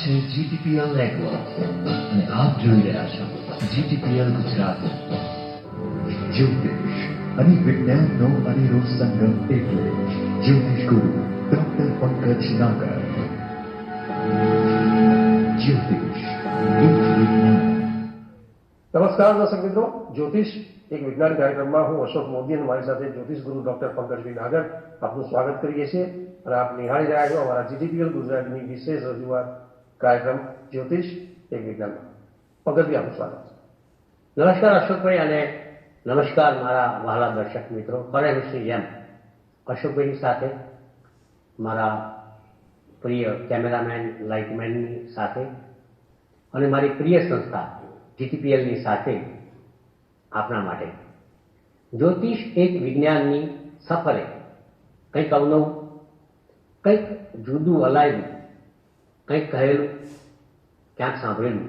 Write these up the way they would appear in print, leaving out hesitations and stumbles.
છે GTPL network અને આપ જોઈ રહ્યા છો GTPL ગુજરાતી. જ્યોતિષ અને વિજ્ઞાનનો અનેરો સંગમ એટલે જ્યોતિષ ગુરુ ડોક્ટર પંકજ નાગર. જ્યોતિષ એક વિજ્ઞાન. નમસ્કાર દર્શક મિત્રો, જ્યોતિષ એક વિજ્ઞાન કાર્યક્રમમાં હું અશોક મોદી અને મારી સાથે જ્યોતિષ ગુરુ ડોક્ટર પંકજભાઈ નાગર આપનું સ્વાગત કરીએ છીએ અને આપ નિહાળી રહ્યા છો અમારા GTPL ગુજરાતીની વિશેષ રજૂઆત કાર્યક્રમ જ્યોતિષ એક વિજ્ઞાનમાં. પંકજભાઈ આપનું સ્વાગત છે. નમસ્કાર અશોકભાઈ અને નમસ્કાર મારા વહાલા દર્શક મિત્રો. હરેશની જેમ અશોકભાઈની સાથે મારા પ્રિય કેમેરામેન લાઇટમેનની સાથે અને મારી પ્રિય સંસ્થા GTPLની સાથે આપણા માટે જ્યોતિષ એક વિજ્ઞાનની સફરે કંઈક અવનવું, કંઈક જુદું અલાયવું, કંઈક કહેલું, ક્યાંક સાંભળેલું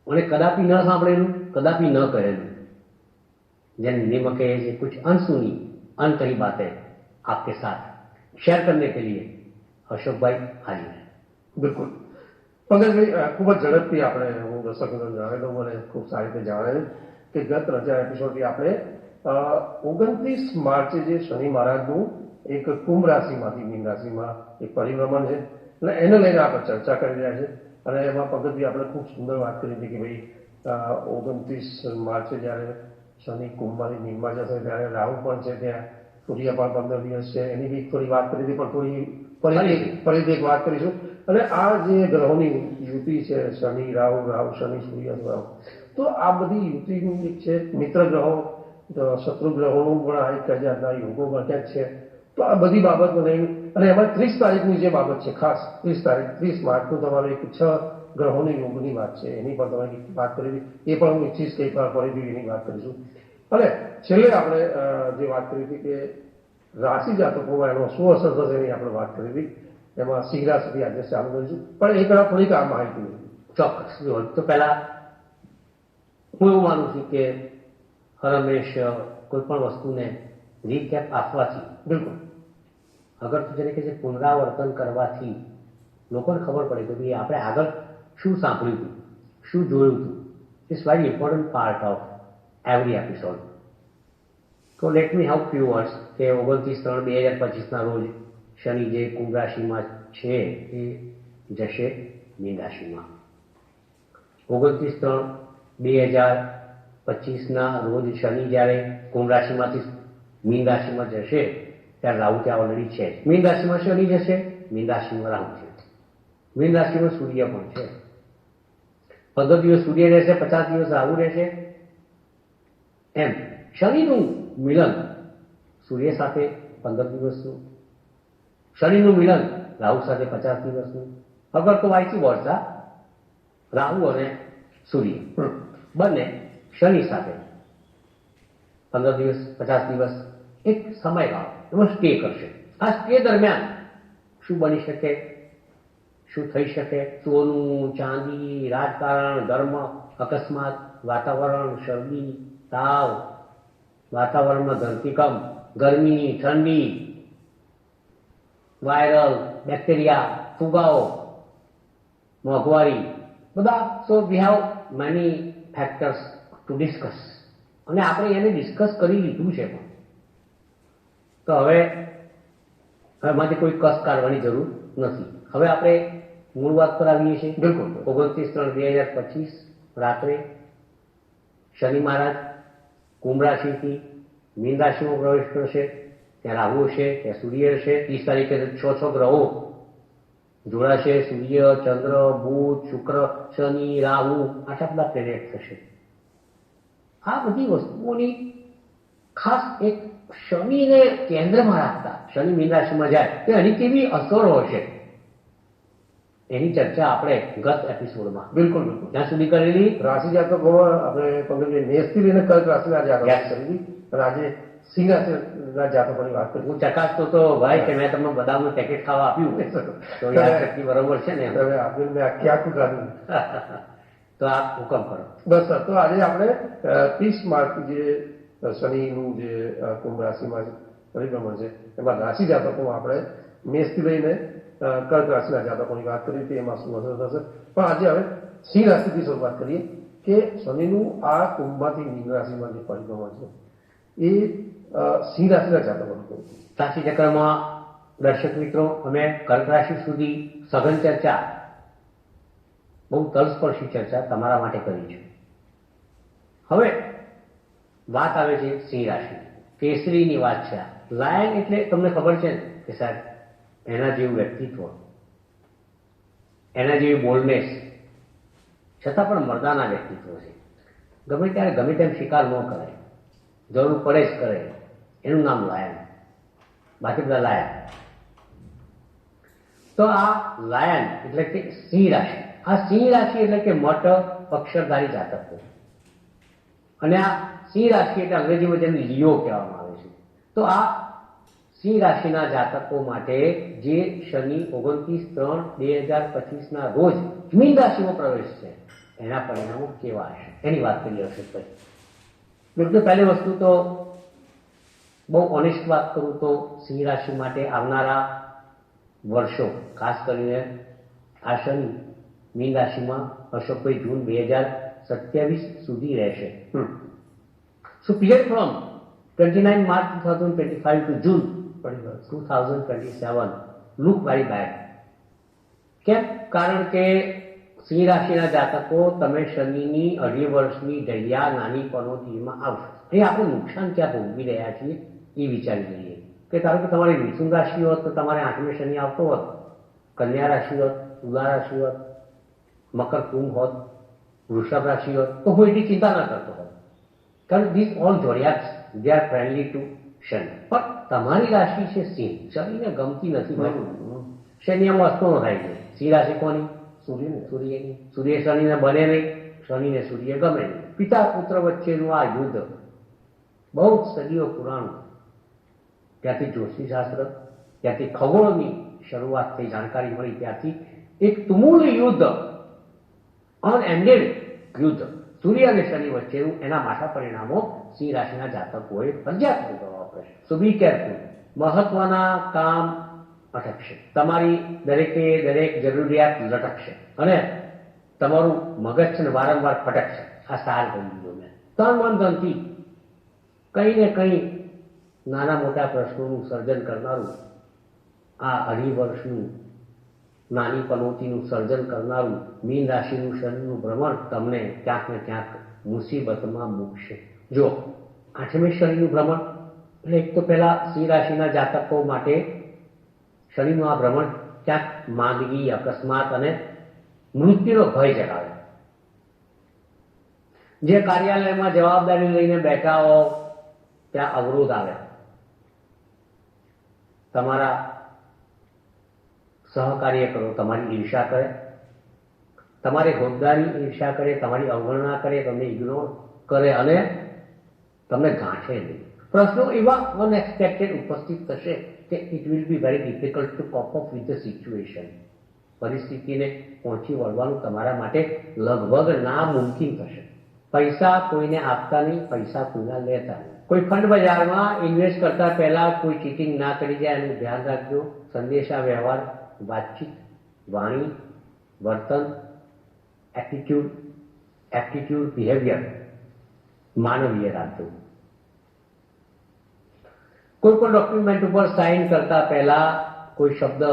અને કદાપि ન સાંભળેલું, કદાપि ન કહેલું, જેन निम के ये कुछ अनसुनी अनकही बातें आपके साथ शेयर करने के लिए अशोक भाई हाजिर है. બિલકુલ પંકજભાઈ, ખૂબ જ ઝડપથી આપણે હું દર્શક મિત્રોને જણાવી દઉં અને ખૂબ સારી રીતે જણાવ્યું કે ગત રજા એપિસોડથી આપણે 29 માર્ચે જે શનિ મહારાજનું એક કુંભ રાશિમાંથી મીન રાશિમાં એક પરિભ્રમણ છે અને એને લઈને આપણે ચર્ચા કરી રહ્યા છે અને એમાં પંકજભાઈ આપણે ખૂબ સુંદર વાત કરી હતી કે ભાઈ 29 માર્ચે જ્યારે શનિ કુંભમાંથી મીનમાં જશે ત્યારે રાહુ પણ છે, ત્યાં સૂર્ય પણ 15 દિવસ છે, એની બી થોડી વાત કરી હતી પણ થોડી ફરીથી એક વાત કરીશું. અને આ જે ગ્રહોની યુતિ છે, શનિ રાહુ, રાહુ શનિ, સૂર્ય રાહુ, તો આ બધી યુતિનું એક છે મિત્ર ગ્રહો, શત્રુ ગ્રહોનું પણ આ એક જાતના યોગો પણ છે. તો આ બધી બાબતને લઈને અને એમાં 30 તારીખની જે બાબત છે, ખાસ 30 માર્ચનું તમારું એક 6 ગ્રહોની યોગની વાત છે, એની પણ તમે વાત કરી, એ પણ હું ઈચ્છીશ કે એકવાર ફરીથી એની વાત કરીશું. અને છેલ્લે આપણે જે વાત કરી હતી કે રાશિ જાતકોમાં એનો શું અસર થશે એની આપણે વાત કરી હતી, એમાં સિંહ રાશિથી આજે ચાલુ કરીશું. પણ એ પહેલાં થોડીક આ માહિતી ચોક્કસ. તો પહેલા હું એવું માનું છું કે હરમેશ કોઈ પણ વસ્તુને રીકેપ આપવાથી, બિલકુલ અગર તો જેને કે છે પુનરાવર્તન કરવાથી લોકોને ખબર પડે કે ભાઈ આપણે આગળ શું સાંભળ્યું હતું, શું જોયું હતું. It's very important part of every episode. તો let me have few words કે 29/3/2025ના રોજ શનિ જે કુંભ રાશિમાં છે એ જશે મીન રાશિમાં. 29/3/2025ના રોજ શનિ જ્યારે કુંભ રાશિમાંથી મીન રાશિમાં જશે ત્યારે રાહુ ત્યાં ઓલરેડી છે. મીન રાશિમાં શનિ જશે, મીન રાશિમાં રાહુ છે, મીન રાશિમાં સૂર્ય પણ છે. 15 દિવસ સૂર્ય રહેશે, 50 દિવસ રાહુ રહેશે. એમ શનિનું મિલન સૂર્ય સાથે 15 દિવસનું, શનિનું મિલન રાહુ સાથે 50 દિવસનું. અગર તો વાઇસ વર્સા, રાહુ અને સૂર્ય બંને શનિ સાથે 15 દિવસ 50 દિવસ એક સમયગાળો એમાં સ્ટે કરશે. આ સ્ટે દરમિયાન શું બની શકે, શું થઈ શકે? સોનું, ચાંદી, રાજકારણ, ધર્મ, અકસ્માત, વાતાવરણ, શરદી, તાવ, વાતાવરણમાં ધરતીકંપ, ગરમી, ઠંડી, વાયરલ, બેક્ટેરિયા, ફુગાઓ, મોંઘવારી, બધા. So we have many factors to discuss અને આપણે એને ડિસ્કસ કરી લીધું છે. પણ તો હવે એમાંથી કોઈ કસ કાઢવાની જરૂર નથી. હવે આપણે મૂળ વાત પર આવીએ છીએ. બિલકુલ 29/3/2025 રાત્રે શનિ મહારાજ કુંભ રાશિથી મીન રાશિમાં પ્રવેશ કરશે. ત્યાં રાહુ હશે, ત્યાં સૂર્ય હશે. 30 તારીખે 6 ગ્રહો જોડાશે. સૂર્ય, ચંદ્ર, બુધ, શુક્ર, શનિ, રાહુ, આટલા બધા પ્લેનેટ થશે. આ બધી વસ્તુઓની ખાસ એક શનિને કેન્દ્રમાં રાખતા શનિ મીન રાશિમાં જાય તો એની કેવી અસરો હશે એની ચર્ચા આપણે ગત એપિસોડમાં બિલકુલ ત્યાં સુધી કરેલી. રાશિ જાતકોમાં આપણે પંકજભાઈ મેષથી લઈને કર્ક રાશિના જાતકો કરી હતી અને આજે સિંહ રાશિના જાતકોની વાત કરી. હું ચકાસતો તો ભાઈ કે મેં તમને બદામનું પેકેટ ખાવા આપ્યું તો યાદ શક્તિ બરોબર છે ને? હવે આપ્યું મેં આખી આખું કાઢ્યું. તો આપ હુકમ કરો. બસ સર, તો આજે આપણે 30 માર્ચ જે શનિનું જે કુંભ રાશિમાં પરિભ્રમણ છે એમાં રાશિ જાતકોમાં આપણે મેષથી લઈને કર્ક રાશિના જાતકોની વાત કરી હતી, એમાં શું અસર થશે. પણ આજે હવે સિંહ રાશિથી શરૂઆત કરીએ કે શનિનું આ કુંભમાંથી મીન રાશિમાં જે પરિભ્રમણ છે એ સિંહ રાશિના જાતકોનું કેવું? રાશિ ચક્રમાં દર્શક મિત્રો, અમે કર્ક રાશિ સુધી સઘન ચર્ચા, બહુ તલસ્પર્શી ચર્ચા તમારા માટે કરી છે. હવે વાત આવે છે સિંહ રાશિ, કેસરીની વાત છે. લાયન એટલે તમને ખબર છે ને કે સાહેબ એના જેવું વ્યક્તિત્વ, એના જેવી બોલ્ડનેસ, છતાં પણ મર્દાના વ્યક્તિત્વ છે. ગમે ત્યારે ગમે તેમ શિકાર ન કરે, જરૂર પડે જ કરે, એનું નામ લાયન. બાકી બધા લાયન. તો આ લાયન એટલે કે સિંહ રાશિ. આ સિંહ રાશિ એટલે કે મઠ અક્ષરધારી જાતકો, અને આ સિંહ રાશિ એટલે અંગ્રેજીમાં જેને લિયો કહેવામાં આવે છે. તો આ સિંહ રાશિના જાતકો માટે જે શનિ 29/3/2025 રોજ મીન રાશિમાં પ્રવેશ છે, એના પરિણામો કેવા હશે એની વાત કરી હશે. પછી પહેલી વસ્તુ તો બહુ ઓનેસ્ટ વાત કરું તો સિંહ રાશિ માટે આવનારા વર્ષો, ખાસ કરીને આ શનિ મીન રાશિમાં અશોકભાઈ જૂન 2027 સુધી રહેશે. So period from 29 March 2025 to June 2027 look very bad. કેમ? કારણ કે સિંહ રાશિના જાતકો તમે શનિની 2.5 વર્ષની ઢૈયા નાની પનોતીમાં આવશો. એ આપણે નુકસાન ક્યાં ભોગવી રહ્યા છીએ એ વિચારી લઈએ. કે ધારો કે તમારી મિથુન રાશિ હોત તો તમારે 8મે શનિ આવતો હોત, કન્યા રાશિ હોત, તુલા રાશિ હોત, મકર કુંભ હોત, વૃષભ રાશિ હોત તો હું એટલી ચિંતા ના કરતો હોત. કારણ this all zodiacs they are friendly to Shani. પણ તમારી રાશિ છે સિંહ, શનિને ગમતી નથી. શનિ આમ વસ્તુ ન થાય છે. સિંહ રાશિ કોની? સૂર્યની. સૂર્ય શનિને બને નહીં, શનિને સૂર્ય ગમે નહીં. પિતા પુત્ર વચ્ચેનું આ યુદ્ધ બહુ સદીઓ પુરાણું, ત્યાંથી જ્યોતિષશાસ્ત્ર, ત્યાંથી ખગોળની શરૂઆત થઈ, જાણકારી મળી, ત્યાંથી એક તુમુલ યુદ્ધ, અનએન્ડેડ યુદ્ધ સૂર્ય અને શનિ વચ્ચેનું, એના માઠા પરિણામો સિંહ રાશિના જાતકોએ ફરજિયાત ભોગવવા પડશે. સો બી કેરફુલ. મહત્વના કામ અટકશે, તમારી દરેકે દરેક જરૂરિયાત લટકશે, અને તમારું મગજ છે ને વારંવાર ફટકશે. આ સાર કરી દીધો મેં. તન મન ધનથી કંઈ ને કંઈ નાના મોટા પ્રશ્નોનું સર્જન કરનારું, આ 2.5 વર્ષનું નાની પનોતીનું સર્જન કરનારું મીન રાશિનું શનિનું ભ્રમણ તમને ક્યાંક ને ક્યાંક મુસીબતમાં મૂકશે. જો 8મે શનિનું ભ્રમણ એટલે એક તો પહેલા સિંહ રાશિના જાતકો માટે શનિનું આ ભ્રમણ ક્યાંક માંદગી, અકસ્માત અને મૃત્યુનો ભય જગાવે. જે કાર્યાલયમાં જવાબદારી લઈને બેઠા હો ત્યાં અવરોધ આવે, તમારા સહકાર્યકરો તમારી ઈર્ષા કરે, તમારી હોદ્દાની ઈર્ષા કરે, તમારી અવગણના કરે, તમને ઇગ્નોર કરે અને તમને ગાંઠે નહીં. પ્રશ્નો એવા અનએક્સપેક્ટેડ ઉપસ્થિત થશે કે it will be very difficult to cope up with the situation. પરિસ્થિતિને પહોંચી વળવાનું તમારા માટે લગભગ નામુમકિન થશે. પૈસા કોઈને આપતા નહીં, પૈસા કોઈના લેતા નહીં. કોઈ ફંડ બજારમાં ઇન્વેસ્ટ કરતા પહેલા કોઈ ચીટિંગ ના કરી જાય એનું ધ્યાન રાખજો. સંદેશા વ્યવહાર, વાતચીત, વાણી, વર્તન, એપ્ટિટ્યુડ, બિહેવિયર માનવીય રાખજો. કોઈ પણ ડોક્યુમેન્ટ ઉપર સાઇન કરતા પહેલા કોઈ શબ્દ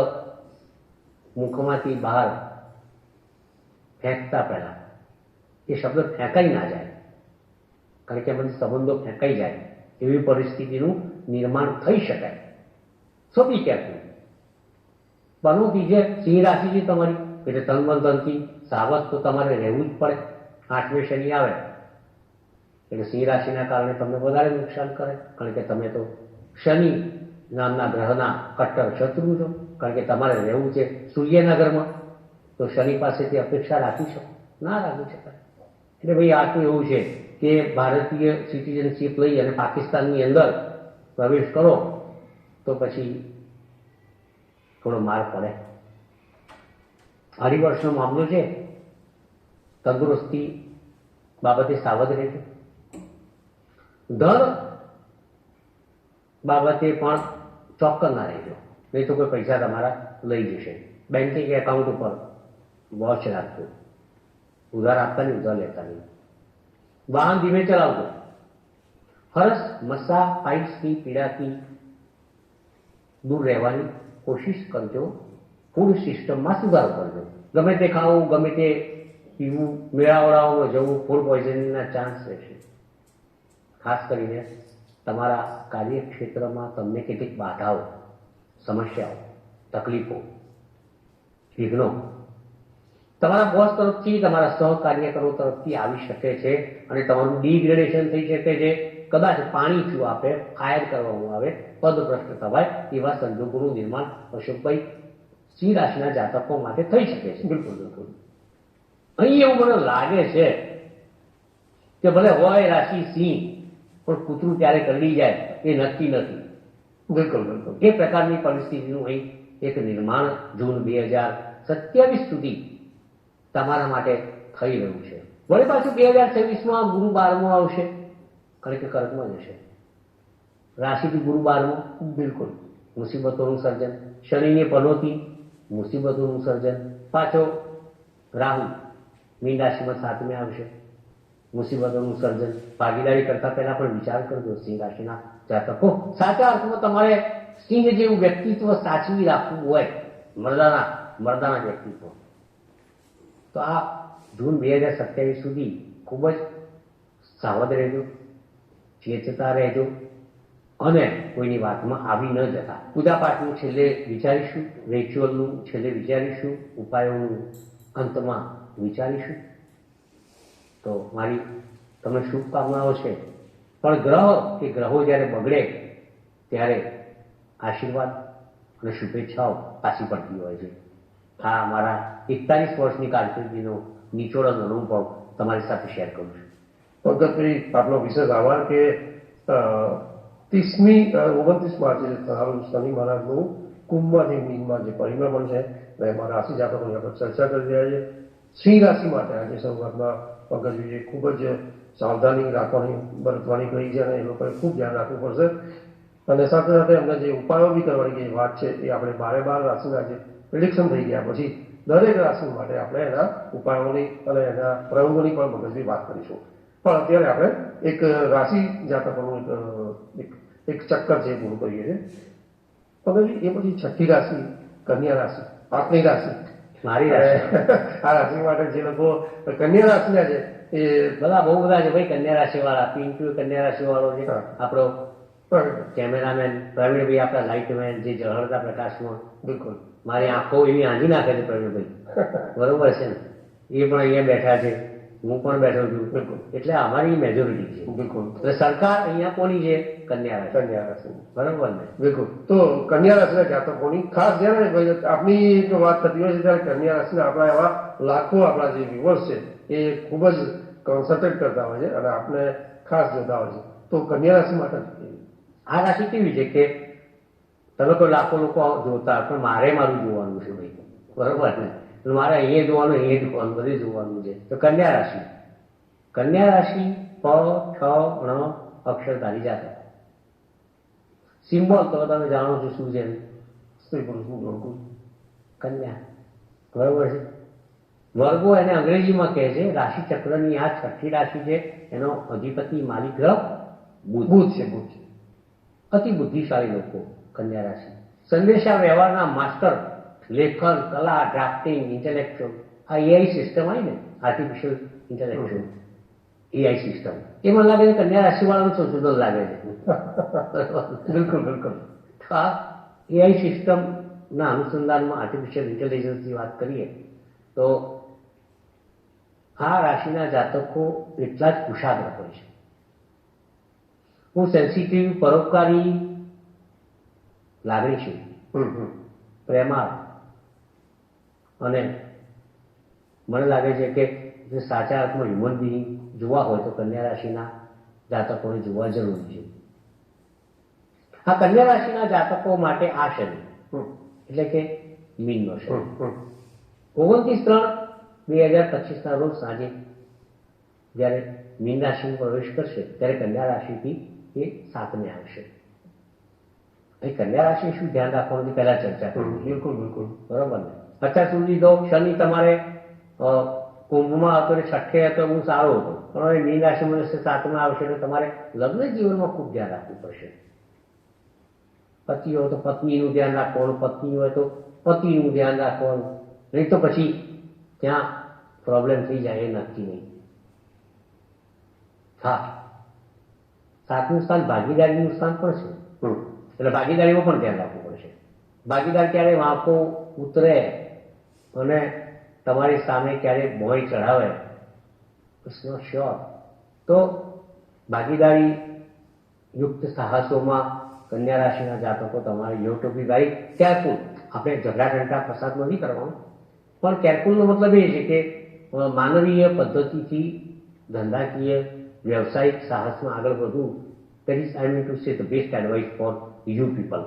મુખમાંથી બહાર ફેંકતા પહેલા એ શબ્દ ફેંકાઈ ના જાય, કારણ કે બધી સંબંધો ફેંકાઈ જાય એવી પરિસ્થિતિનું નિર્માણ થઈ શકાય. સો બી કેરફુલ. પનોતી જે સિંહ રાશિ છે તમારી, એટલે તનમનથી સાવધ તો તમારે રહેવું જ પડે. 8મે શનિ આવે એટલે સિંહ રાશિના કારણે તમને વધારે નુકસાન કરે, કારણ કે તમે તો શનિ નામના ગ્રહના કટ્ટર શત્રુ છો. કારણ કે તમારે રહેવું છે સૂર્યના ઘરમાં, તો શનિ પાસેથી અપેક્ષા રાખી શકો? ના રાખી શકાય. એટલે ભાઈ આ તો એવું છે કે ભારતીય સિટીઝનશીપ લઈ અને પાકિસ્તાનની અંદર પ્રવેશ કરો તો પછી થોડો માર પડે. 2.5 વર્ષનો મામલો છે. તંદુરસ્તી બાબતે સાવધ રહેજો. ધન બાબતે પણ ચોક્કસ ના રહેજો. નહીં તો કોઈ પૈસા તમારા લઈ જશે. બેન્કિંગ એકાઉન્ટ ઉપર વોચ રાખજો, ઉધાર આપતા નહીં, ઉધાર લેતા નહીં. વાહન ધીમે ચલાવજો. હરસ, મસા, પાઇલ્સની પીડાથી દૂર રહેવાની કોશિશ કરજો. ફૂડ સિસ્ટમમાં સુધારો કરજો. ગમે તે ખાવું, ગમે તે પીવું, મેળાવડાઓમાં જવું, ફૂડ પોઈઝનિંગના ચાન્સ રહેશે. ખાસ કરીને તમારા કાર્યક્ષેત્રમાં તમને કેટલીક બાધાઓ, સમસ્યાઓ, તકલીફો, વિઘ્નો તમારા બોસ તરફથી, તમારા સહકાર્યકરો તરફથી આવી શકે છે અને તમારું ડિગ્રેડેશન થઈ શકે છે. કદાચ પાણી થયું આપે, ફાયર કરવામાં આવે, પદભ્રષ્ટ થવાય, એવા સંજોગોનું નિર્માણ અશોકભાઈ સિંહ રાશિના જાતકો માટે થઈ શકે છે. બિલકુલ બિલકુલ. અહીં એવું મને લાગે છે કે ભલે હોય રાશિ સિંહ, પણ કૂતરું ત્યારે કરડી જાય એ નક્કી નથી. બિલકુલ બિલકુલ. એ પ્રકારની પરિસ્થિતિનું અહીં એક નિર્માણ જૂન 2027 સુધી તમારા માટે થઈ રહ્યું છે. વળી પાછું 2026માં ગુરુ 12મો આવશે, કારણ કે કર્કમાં જશે. રાશિથી ગુરુ 12મો, બિલકુલ મુસીબતોનું સર્જન. શનિની પનોતી, મુસીબતોનું સર્જન. પાછો રાહુ મીન રાશિમાં 7મે આવશે, મુસીબતોનું સર્જન. ભાગીદારી કરતા પહેલા પણ વિચાર કરજો સિંહ રાશિના જાતકો. સાચા અર્થમાં તમારે સિંહ જેવું વ્યક્તિત્વ સાચવી રાખવું હોય, મર્દાના વ્યક્તિત્વ, તો આ જૂન 2027 સુધી ખૂબ જ સાવધ રહેજો, ચેતતા રહેજો અને કોઈની વાતમાં આવી ન જતા. પૂજાપાઠનું છેલ્લે વિચારીશું, રિચ્યુઅલનું છેલ્લે વિચારીશું, ઉપાયોનું અંતમાં વિચારીશું. તો મારી તમને શુભકામનાઓ છે. પણ ગ્રહો જ્યારે બગડે ત્યારે આશીર્વાદ અને શુભેચ્છાઓ પાછી પડતી હોય છે. આ મારા 41 વર્ષની કારકિર્દીનો નિચોડ અનુભવ તમારી સાથે શેર કરું છું. પંકજભાઈ, આપનો વિશેષ આભાર કે 29 માર્ચે થનારું શનિ મહારાજનું કુંભમાંથી મીનમાં જે પરિભ્રમણ છે એમાં રાશિ જાતકોની આપણે ચર્ચા કરી રહ્યા છીએ. સિંહ રાશિ માટે આજે શરૂઆતમાં પંકજભાઈએ ખૂબ જ સાવધાની બરતવાની કહી છે અને એ લોકોએ ખૂબ ધ્યાન રાખવું પડશે. અને સાથે સાથે અમને જે ઉપાયો બી કરવાની જે વાત છે એ આપણે 12 રાશિના જે પ્રિડિક્શન થઈ ગયા પછી દરેક રાશિ માટે આપણે એના ઉપાયોની અને એના પ્રયોગોની પણ મગજની વાત કરીશું. પણ અત્યારે આપણે એક રાશિ જાતકોનું એક ચક્કર છે એ પૂરું કરીએ છીએ. પંકજજી, એ પછી છઠ્ઠી રાશિ કન્યા રાશિ, આપની રાશિ, મારી રાશિ. આ રાશિ માટે જે લોકો કન્યા રાશિના છે એ બધા બહુ બધા છે ભાઈ. કન્યા રાશિ વાળા, પિન્ટુ કન્યા રાશિ વાળો છે. આપણો કેમેરામેન પ્રવીણભાઈ, આપણા લાઇટમેન જે ઝળહળતા પ્રકાશમાં, બિલકુલ મારી આંખો એવી આંજી નાખે છે પ્રવીણભાઈ, બરોબર છે ને? એ પણ અહીંયા બેઠા છે, હું પણ બેઠો છું. બિલકુલ. એટલે અમારી મેજોરિટી છે. બિલકુલ. એટલે સરકાર અહીંયા કોની છે? કન્યા રાશિ. કન્યા રાશિ, બરોબર ને? બિલકુલ. તો કન્યા રાશિના જાતકોની ખાસ જ્યારે આપની જો વાત થતી હોય છે ત્યારે કન્યા રાશિના આપણા એવા લાખો આપણા જે વ્યુઅર્સ છે એ ખૂબ જ કોન્સન્ટ્રેટ કરતા હોય છે અને આપને ખાસ જોતા હોય છે. તો કન્યા રાશિ માટે આ રાશિ કેવી છે કે તમે કોઈ લાખો લોકો જોતા, પણ મારે મારું જોવાનું છે ભાઈ, બરોબર ને? એટલે મારે અહીંયા જોવાનું, અહીંયા જોવાનું, બધે જોવાનું છે. તો કન્યા રાશિ, કન્યા રાશિ પ, ઠ, ણ અક્ષરધારી જાતક. સિમ્બોલ તો તમે જાણો છો શું છે? સ્ત્રી પુરુષનું જોડકું, કન્યા, બરોબર છે? વર્ગો એને અંગ્રેજીમાં કહે છે. રાશિ ચક્રની આ છઠ્ઠી રાશિ છે. એનો અધિપતિ માલિક ગ્રહ બુધ છે. અતિ બુદ્ધિશાળી લોકો કન્યા રાશિ. સંદેશા વ્યવહારના માસ્ટર, લેખન, કલા, ડ્રાફ્ટિંગ, ઇન્ટેલેક્ચ્યુઅલ. આ એઆઈ સિસ્ટમ આવી ને, આર્ટિફિશિયલ ઇન્ટેલેક્ચ્યુઅલ એઆઈ સિસ્ટમ, એ મને લાગે છે કન્યા રાશિ વાળાનું સંશોધન લાગે છે. બિલકુલ બિલકુલ. તો આ એઆઈ સિસ્ટમના અનુસંધાનમાં આર્ટિફિશિયલ ઇન્ટેલિજન્સની વાત કરીએ તો આ રાશિના જાતકો એટલા જ કુશાગ્ર હોય છે. હું સેન્સિટિવ, પરોપકારી, લાગણીશીલ, પ્રેમાળ અને મને લાગે છે કે જે સાચા અર્થમાં હ્યુમન બિંગ જોવા હોય તો કન્યા રાશિના જાતકોને જોવા જરૂરી છે. આ કન્યા રાશિના જાતકો માટે આ શનિ એટલે કે મીનનો શનિ 29/3/2025 રોજ સાંજે જ્યારે મીન રાશિમાં પ્રવેશ કરશે ત્યારે કન્યા રાશિથી એ 7મે આવશે. એ કન્યા રાશિ શું ધ્યાન રાખવાનું પહેલા ચર્ચા કરી. બિલકુલ બિલકુલ બરોબર ને? અત્યાર સુધી તો શનિ તમારે કુંભમાં હતો ને છઠ્ઠે હતો હું સારો હતો, પણ હવે મીન રાશિમાં સાતમાં આવશે એટલે તમારે લગ્ન જીવનમાં ખૂબ ધ્યાન રાખવું પડશે. પતિ હોય તો પત્નીનું ધ્યાન રાખવાનું, પત્ની હોય તો પતિનું ધ્યાન રાખવાનું, નહીં તો પછી ત્યાં પ્રોબ્લેમ થઈ જાય એ નક્કી નહીં. હા, સાતમું સ્થાન ભાગીદારીનું સ્થાન પણ છે, એટલે ભાગીદારીમાં પણ ધ્યાન રાખવું પડશે. ભાગીદાર ક્યારે વાંકો ઉતરે અને તમારી સામે ક્યારે મોય ચઢાવે, ઇટ્સ નોટ શ્યોર. તો ભાગીદારી યુક્ત સાહસોમાં કન્યા રાશિના જાતકો તમારે you to be very careful. આપણે ઝઘડા ઘંટા પ્રસાદ નથી કરવાનો, પણ કેરફુલનો મતલબ એ છે કે માનવીય પદ્ધતિથી ધંધાકીય વ્યવસાયિક સાહસમાં આગળ વધવું. That is I mean to say the best advice for you people.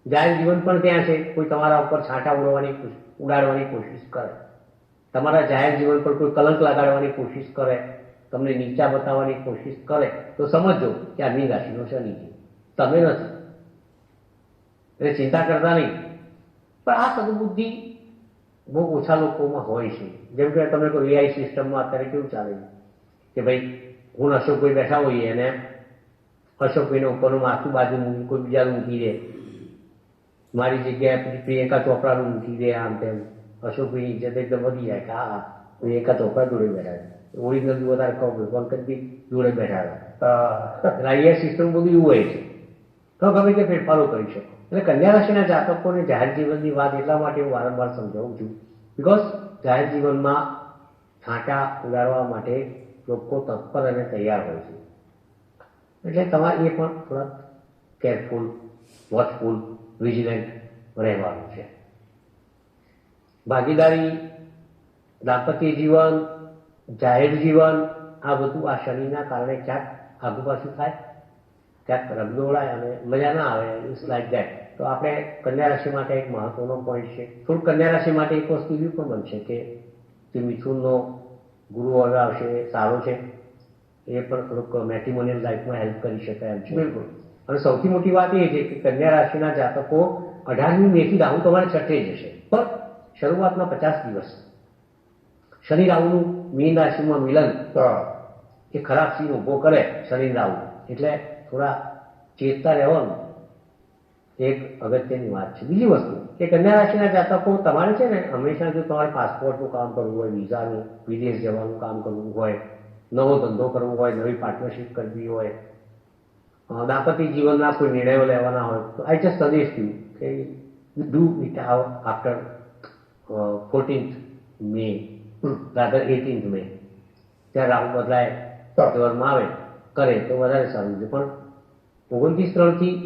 જાહેર જીવન પણ ત્યાં છે, કોઈ તમારા ઉપર છાંટા ઉડાડવાની કોશિશ કરે, તમારા જાહેર જીવન પર કોઈ કલંક લગાડવાની કોશિશ કરે, તમને નીચા બતાવવાની કોશિશ કરે, તો સમજો કે આ મીન રાશિનો શનિ છે, તમે નથી. એટલે ચિંતા કરતા નહીં. પણ આ સદબુદ્ધિ બહુ ઓછા લોકોમાં હોય છે. જેમ કે તમે કોઈ એઆઈ સિસ્ટમમાં અત્યારે કેવું ચાલે છે કે ભાઈ હું અશોકભાઈ બેઠા હોઈએ અને અશોકભાઈને ઉપરનું માથું બાજુ મૂકી કોઈ બીજાનું મૂકી દે, મારી જગ્યાએ પ્રિયંકા ચોપડાનું મૂકી દે, આમ તેમ. અશોકભાઈની ઇજ્જત એકદમ વધી જાય કે હા પ્રિયંકા ચોપડા જોડે બેઠા છે, ઓરિજિનલ વધારે કહું પંકજભાઈ જોડે બેઠા હતા. એટલે આઈઆઈ સિસ્ટમ બધું એવું હોય છે, તો ગમે તે ફેરફારો કરી શકો. એટલે કન્યા રાશિના જાતકોને જાહેર જીવનની વાત એટલા માટે હું વારંવાર સમજાવું છું, બિકોઝ જાહેર જીવનમાં છાંટા ઉડાડવા માટે લોકો તત્પર અને તૈયાર હોય છે. એટલે તમારે એ પણ થોડા કેરફુલ, વોચફુલ, વિજિલન્ટ રહેવાનું છે. ભાગીદારી, દાંપત્ય જીવન, જાહેર જીવન, આ બધું આ શનિના કારણે ક્યાંક આગુ પાછું થાય, ક્યાંક રગદોળાય અને મજા ના આવે. It's like that. તો આપણે કન્યા રાશિ માટે એક મહત્વનો પોઈન્ટ છે. થોડુંક કન્યા રાશિ માટે એક વસ્તુ એવી પણ બનશે કે જે મિથુનનો ગુરુ હવે આવશે સારો છે, એ પણ થોડુંક મેટ્રિમોનિયલ લાઈફમાં હેલ્પ કરી શકાય એમ છે. બિલકુલ. અને સૌથી મોટી વાત એ છે કે કન્યા રાશિના જાતકો 18મી મેથી રાહુ તમારે છઠ્ઠે જશે, પણ શરૂઆતના 50 દિવસ શનિ રાહુનું મીન રાશિમાં મિલન એ ખરાબ સીન ઉભો કરે શનિ રાહુ, એટલે થોડા ચેતતા રહેવાનું એક અગત્યની વાત છે. બીજી વસ્તુ કે કન્યા રાશિના જાતકો તમારે છે ને હંમેશા જો તમારે પાસપોર્ટનું કામ કરવું હોય, વિઝાનું, વિદેશ જવાનું કામ કરવું હોય, નવો ધંધો કરવો હોય, નવી પાર્ટનરશિપ કરવી હોય, દાંપત્ય જીવનના કોઈ નિર્ણયો લેવાના હોય, તો આઈ જસ્ટ સજેસ્ટ યુ કે do it after 14th May rather 18th મે. ત્યાં રાહુ બદલાય જોરમાં આવે કરે તો વધારે સારું છે. પણ 29 થી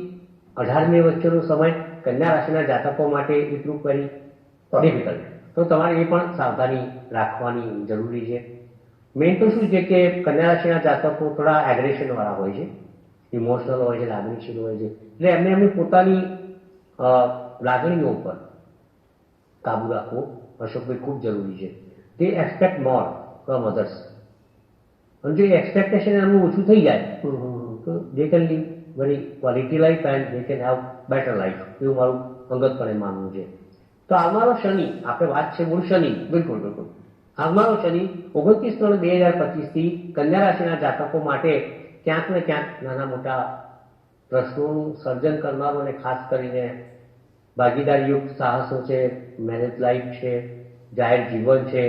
18 મે વચ્ચેનો સમય કન્યા રાશિના જાતકો માટે એટલું કરી ડિફિકલ્ટ. તો તમારે એ પણ સાવધાની રાખવાની જરૂરી છે. મેઇન તો શું છે કે કન્યા રાશિના જાતકો થોડા એગ્રેશન વાળા હોય છે, ઇમોશનલ હોય છે, લાગણીશીલ હોય છે. એટલે એમને એમની પોતાની લાગણીઓ ઉપર કાબુ રાખવો અશોકભાઈ ખૂબ જરૂરી છે. તે એક્સપેક્ટ મોર ફ્રોમ અધર્સ, અને જો એક્સપેક્ટેશન એમનું ઓછું થઈ જાય તો they can live very quality life and they can have better life. એવું મારું અંગતપણે માનવું છે. તો આવનારો શનિ, આપણે વાત છે મૂળ શનિ, બિલકુલ બિલકુલ આવનારો શનિ 29/3/2025 થી કન્યા રાશિના જાતકો માટે ક્યાંક ને ક્યાંક નાના મોટા પ્રશ્નોનું સર્જન કરનારો, અને ખાસ કરીને ભાગીદારીયુક્ત સાહસો છે, મેરેજ લાઈફ છે, જાહેર જીવન છે,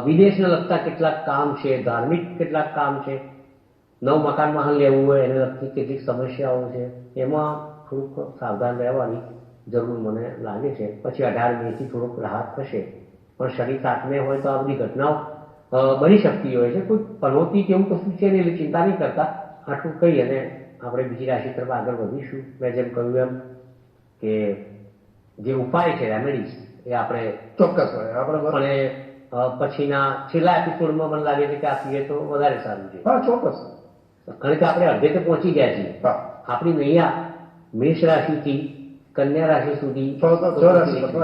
વિદેશને લગતા કેટલાક કામ છે, ધાર્મિક કેટલાક કામ છે, નવ મકાન વાહન લેવું હોય એને લગતી કેટલીક સમસ્યાઓ છે, એમાં થોડુંક સાવધાન રહેવાની જરૂર મને લાગે છે. પછી 18 મેથી થોડુંક રાહત થશે, પણ શનિ 7મે હોય તો આ બધી ઘટનાઓ બની શકતી હોય છે. કોઈ પનોતી કેવું કશું છે ને એટલે ચિંતા નહીં કરતા. આટલું કહી અને આપણે બીજી રાશિ તરફ આગળ વધીશું. મેં જેમ કહ્યું એમ કે જે ઉપાય છે, રેમેડીઝ, એ આપણે ચોક્કસ આપણે પણ પછીના છેલ્લા એપિસોડમાં મને લાગે છે કે આપીએ તો વધારે સારું છે. હા ચોક્કસ. કારણ કે આપણે અડધે તો પહોંચી ગયા છીએ. આપણી નૈયા મેષ રાશિથી કન્યા રાશિ સુધી 6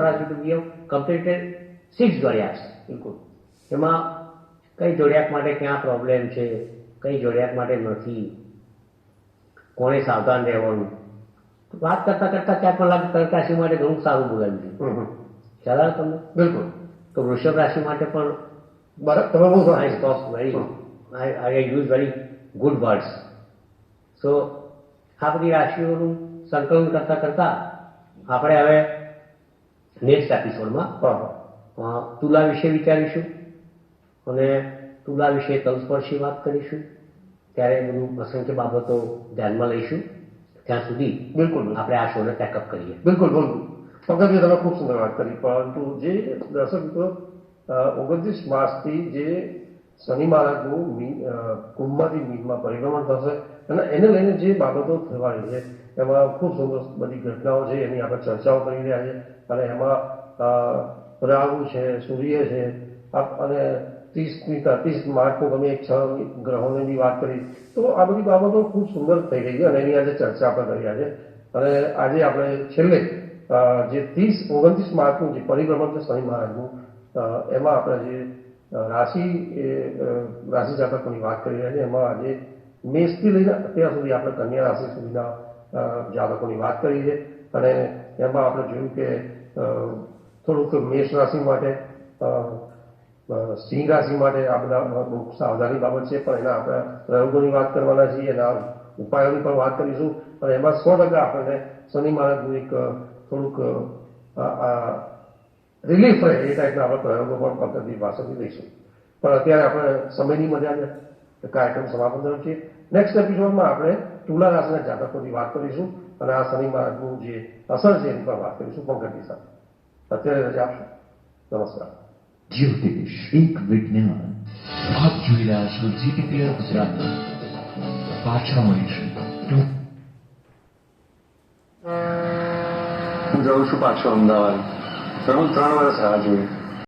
રાશિ સુધી કમ્પ્લીટેડ 6 જોડિયાક્સ. બિલકુલ. એમાં કઈ જોડિયાક માટે ક્યાં પ્રોબ્લેમ છે, કઈ જોડિયાક માટે નથી, કોણે સાવધાન રહેવાનું, વાત કરતા કરતા ત્યાં પણ લાગે કર્ક રાશિ માટે ઘણું સારું બોલાવ્યું છે. ખ્યાલ આવે તમને? બિલકુલ. તો વૃષભ રાશિ માટે પણ બરાબર, તમે બહુ I talk very, I use very good words. So, આ બધી રાશિઓનું સંકલન કરતા કરતા આપણે હવે નેક્સ્ટ એપિસોડમાં તુલા વિશે વિચારીશું અને તુલા વિશે તલસ્પર્શી વાત કરીશું. ત્યારે બધું અસંખ્ય બાબતો ધ્યાનમાં લઈશું. ત્યાં સુધી બિલકુલ આપણે આ શોને પેકઅપ કરીએ. બિલકુલ બિલકુલ. પંકજભાઈ, તમે ખૂબ સુંદર વાત કરી, પરંતુ જે દર્શક મિત્રો 29 માર્ચથી જે શનિ મહારાજનું કુંભમાંથી મીનમાં પરિભ્રમણ થશે અને એને લઈને જે બાબતો થવાની છે એમાં ખૂબ સુંદર બધી ઘટનાઓ છે, એની આપણે ચર્ચાઓ કરી રહ્યા છે. અને એમાં રાહુ છે, સૂર્ય છે, અને 30 માર્ચનું તમે 6 ગ્રહોની બી વાત કરી. તો આ બધી બાબતો ખૂબ સુંદર થઈ ગઈ છે અને એની આજે ચર્ચા આપણે કરી રહ્યા છે. અને આજે આપણે છેલ્લે જે 29 માર્ચનું જે પરિભ્રમણ છે શનિ મહારાજનું, એમાં આપણે જે રાશિ જાતકોની વાત કરી રહ્યા છે. એમાં આજે મેષથી લઈને અત્યાર સુધી આપણે કન્યા રાશિ સુધીના જાતકોની વાત કરી છે. અને એમાં આપણે જોયું કે થોડુંક મેષ રાશિ માટે, સિંહ રાશિ માટે આ બધા બહુ સાવધાની બાબત છે, પણ એના આપણે પ્રયોગોની વાત કરવાના છીએ, એના ઉપાયોની પણ વાત કરીશું. અને એમાં 100% આપણને શનિ મહારાજનું એક થોડુંક રિલીફ રહે એ ટાઈપના આપણે પ્રયોગો પણ પદ્ધતિ પાસેથી લઈશું. પણ અત્યારે આપણે સમયની મર્યાદે કાર્યક્રમ સમાપન કર્યો છે. નેક્સ્ટ એપિસોડમાં આપણે તુલા રાશિના જાતકોની વાત કરીશું અને આ શનિ મહારાજનું જે અસર છે એની પણ વાત કરીશું પંકજની સાથે. અત્યારે રજા આપશો. નમસ્કાર. જ્યોતિષ એક વિજ્ઞાન. આપ જોઈ રહ્યા છો GTPR ગુજરાત. પાછા મળીશું. હું જાઉં છું પાછો અમદાવાદ. પણ હું 3 વર્ષ રાહ જોઈ.